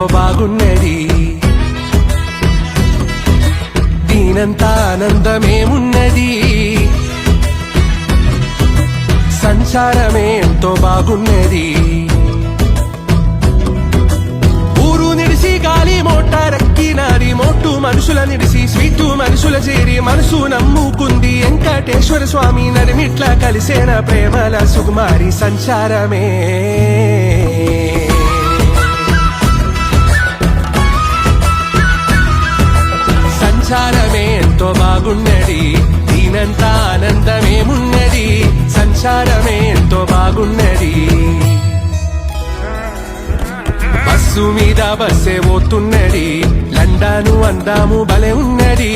బాగున్నది దీనంత ఆనందమేమున్నది సంచారమే ఎంతో బాగున్నది ఊరు నిడిసి గాలి మోటారెక్కినాది మోటు మనుషుల నిడిసి స్వీటు మనుషుల చేరి మనసు నమ్ముకుంది వెంకటేశ్వర స్వామి నడిమిట్ల కలిసేన ప్రేమల సుకుమారి సంచారమే సంచారమే ఎంతో బాగున్నది దీనంత ఆనందమేమున్నది సంచారమే ఎంతో బాగున్నది బస్సు మీద బస్సే పోతున్నది లండాను అందాము భలే ఉన్నది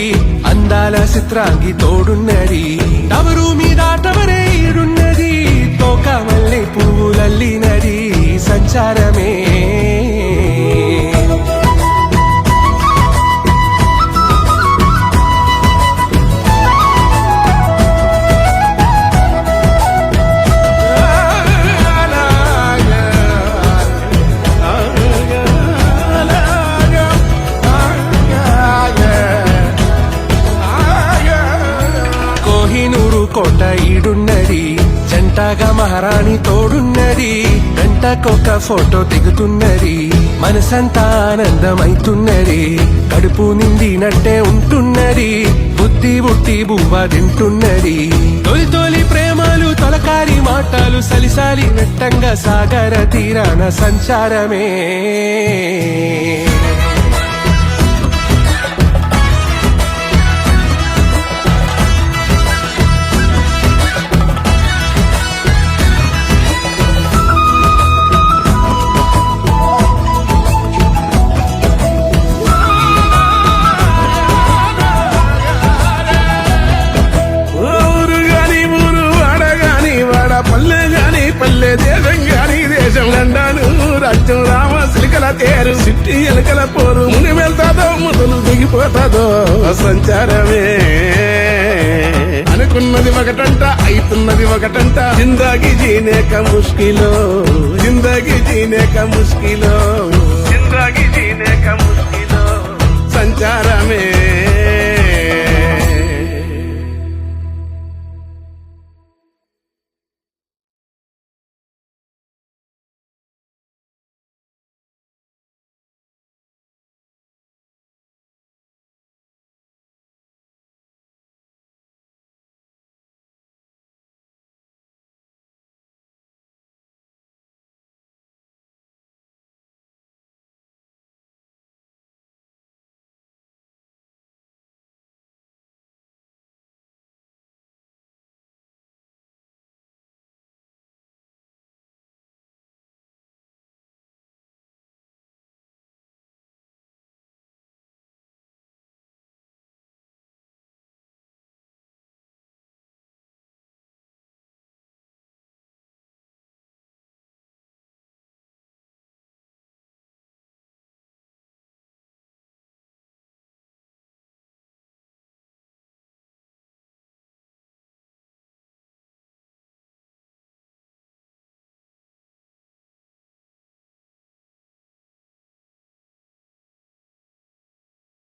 అందాల చిత్రాంగి తోడున్నది టవరు మీద టవరే ఈడున్నది తోక మల్లె పువ్వులల్లినది సంచారమే కోట ఈడున్నది జంటగా మహారాణి తోడున్నది గంటకొక ఫోటో దిగుతున్నది మనసంతా ఆనందమైతున్నది కడుపు నిండినట్టే ఉంటున్నది బుద్ధి బుట్టి బువ్వ తింటున్నది తొలి తొలి ప్రేమలు తొలకారి మాటలు సలిసాలి వెట్టంగా సాగర తీరాన సంచారమే రాజ్యం రామ సిలికల తేరు సిట్టి ఎలకల పోరు ముని వెళ్తాదో ముదలు దిగిపోతాదో సంచారమే అనుకున్నది ఒకటంట అయితున్నది ఒకటంట జిందగీ జీనేక ముష్కిలో జిందగీ జీనేక ముష్కిలో